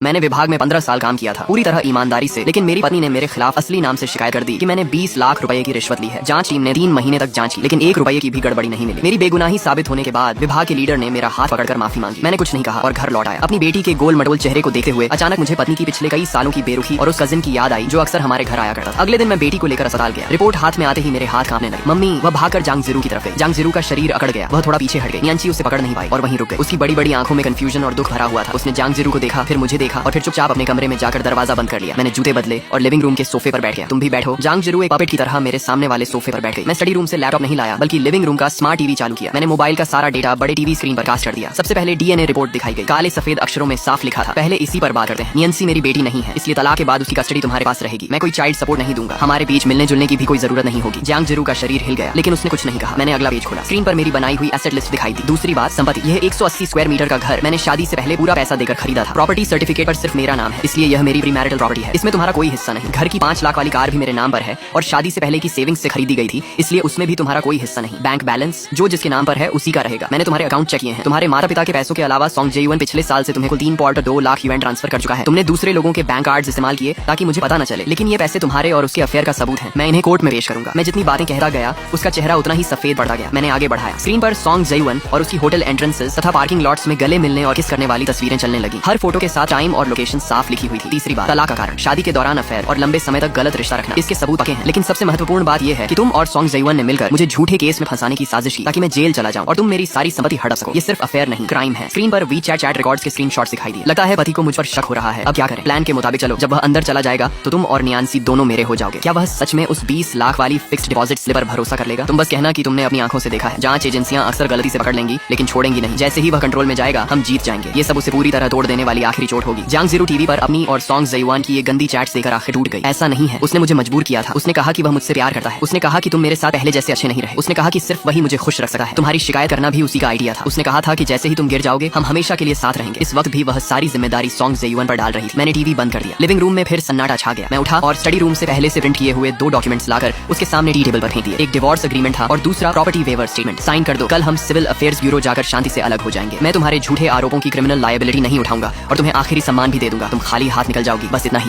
मैंने विभाग में 15 साल काम किया था, पूरी तरह ईमानदारी से, लेकिन मेरी पत्नी ने मेरे खिलाफ असली नाम से शिकायत कर दी कि मैंने 20 लाख रुपए की रिश्वत ली है। जांच टीम ने 3 महीने तक जांच की, लेकिन 1 रुपए की भी गड़बड़ी नहीं मिली। मेरी बेगुनाही साबित होने के बाद विभाग के लीडर ने मेरा हाथ पकड़कर माफी मांगी। मैंने कुछ नहीं कहा और घर लौट आया। अपनी बेटी के गोल मटोल चेहरे को देखते हुए अचानक मुझे पत्नी की पिछले कई सालों की बेरुखी और उस कजिन की याद आई जो अक्सर हमारे घर आया करता था। अगले दिन मैं बेटी को लेकर अस्पताल गया। रिपोर्ट हाथ में आते ही मेरे हाथ कांपने लगे। मम्मी, वह भागकर जांग जिरू की तरफ गई। जांग जिरू का शरीर अकड़ गया, वह थोड़ा पीछे हट गई। नियांची उसे पकड़ नहीं पाई और वहीं रुक गई। उसकी बड़ी बड़ी आंखों में कंफ्यूजन और दुख भरा हुआ था। उसने जांग जिरू को देखा, फिर मुझे देखा और फिर चुपचाप अपने कमरे में जाकर दरवाजा बंद कर लिया। मैंने जूते बदले और लिविंग रूम के सोफे पर बैठ गया। तुम भी बैठो। जांग जिरू एक पपेट की तरह मेरे सामने वाले सोफे पर बैठ गई। मैं स्टडी रूम से लैपटॉप नहीं लाया, बल्कि लिविंग रूम का स्मार्ट टीवी चालू किया। मैंने मोबाइल का सारा डेटा बड़े टीवी स्क्रीन पर कास्ट कर दिया। सबसे पहले डीएनए रिपोर्ट दिखाई गई। काले सफेद अक्षरों में साफ लिखा था, पहले इसी पर बात करते हैं। नियंसी मेरी बेटी नहीं है, इसलिए तलाक के बाद उसकी कस्टडी तुम्हारे पास रहेगी। मैं कोई चाइल्ड सपोर्ट नहीं दूंगा। हमारे बीच मिलने जुलने की भी कोई जरूरत नहीं होगी। जांग जिरू का शरीर हिल गया, लेकिन उसने कुछ नहीं कहा। मैंने अगला पेज खोला। स्क्रीन पर मेरी बनाई हुई एसेट लिस्ट दिखाई दी। दूसरी बात, संपत्ति। यह 180 स्क्वायर मीटर का घर मैंने शादी से पहले पूरा पैसा देकर खरीदा था। प्रॉपर्टी सर्टिफिकेट पर सिर्फ मेरा नाम है, इसलिए यह मेरी प्रीमैरिटल प्रॉपर्टी है। इसमें तुम्हारा कोई हिस्सा नहीं। घर की 5 लाख वाली कार भी मेरे नाम पर है और शादी से पहले की सेविंग्स से खरीदी गई थी, इसलिए उसमें भी तुम्हारा कोई हिस्सा नहीं। बैंक बैलेंस जो जिसके नाम पर है उसी का रहेगा। मैंने तुम्हारे अकाउंट चेक किए हैं। तुम्हारे माता पिता के पैसों के अलावा सॉन्ग जेयुन पिछले साल से तुम्हें कुल 3.2 लाख युएन ट्रांसफर कर चुका है। तुमने दूसरे लोगों के बैंक कार्ड्स इस्तेमाल किए ताकि मुझे पता न चले, लेकिन ये पैसे तुम्हारे और उसके अफेयर का सबूत है। मैं इन्हें कोर्ट में पेश करूंगा। मैं जितनी बातें कहता गया उसका चेहरा उतना ही सफेद पड़ता गया। मैंने आगे बढ़ाया। स्क्रीन पर सॉन्ग जेयुन और उसकी होटल एंट्रेंसेस तथा पार्किंग लॉट्स में गले मिलने और किस करने वाली तस्वीरें चलने लगी। हर फोटो के साथ टाइम और लोकेशन साफ लिखी हुई थी। तीसरी बात, तलाक का कारण। शादी के दौरान अफेयर और लंबे समय तक गलत रिश्ता रखना, इसके सबूत पक्के हैं। लेकिन सबसे महत्वपूर्ण बात यह है कि तुम और सॉन्ग जेयुन ने मिलकर मुझे झूठे केस में फंसाने की साजिश की ताकि मैं जेल चला जाऊं और तुम मेरी सारी संपत्ति हड़प सको। ये सिर्फ अफेयर नहीं, क्राइम है। स्क्रीन पर वीचैट चैट रिकॉर्ड्स के स्क्रीनशॉट्स दिखाई दिए। लगता है पति को मुझ पर शक हो रहा है। अब क्या करें? प्लान के मुताबिक चलो। जब वह अंदर चला जाएगा तो तुम और नियांसी दोनों मेरे हो जाओगे। क्या वह सच में उस 20 लाख वाली फिक्स्ड डिपॉजिट स्लिप पर भरोसा कर लेगा? तुम बस कहना कि तुमने अपनी आंखों से देखा है। जांच एजेंसियां अक्सर गलती से पकड़ लेंगी, लेकिन छोड़ेंगी नहीं। जैसे ही वह कंट्रोल में जाएगा हम जीत जाएंगे। ये सब उसे पूरी तरह तोड़ देने वाली आखिरी चोट होगी। जांग जिरू टीवी पर अपनी और सॉन्ग जेयुन की ये गंदी चैट्स देखकर आंखें टूट गई। ऐसा नहीं है, उसने मुझे मजबूर किया था। उसने कहा कि वह मुझसे प्यार करता है। उसने कहा कि तुम मेरे साथ पहले जैसे अच्छे नहीं रहे। उसने कहा कि सिर्फ वही मुझे खुश रख सकता है। तुम्हारी शिकायत करना भी उसी का आइडिया था। उसने कहा था कि जैसे ही तुम गिर जाओगे हम हमेशा के लिए साथ रहेंगे। इस वक्त भी वह सारी जिम्मेदारी सॉन्ग जेयुन पर डाल रही थी। मैंने टीवी बंद कर दिया। लिविंग रूम में फिर सन्नाटा छा गया। मैं उठा और स्टडी रूम से पहले से प्रिंट किए हुए 2 डॉक्यूमेंट्स लाकर उसके सामने टी टेबल पर फेंक दिए। एक डिवोर्स एग्रीमेंट था और दूसरा प्रॉपर्टी वेवर स्टेटमेंट। साइन कर दो, कल हम सिविल अफेयर्स ब्यूरो जाकर शांति से अलग हो जाएंगे। मैं तुम्हारे झूठे आरोपों की क्रिमिनल लायबिलिटी नहीं उठाऊंगा और तुम्हें आखिरी सम्मान भी दे दूंगा। तुम खाली हाथ निकल जाओगी, बस इतना ही।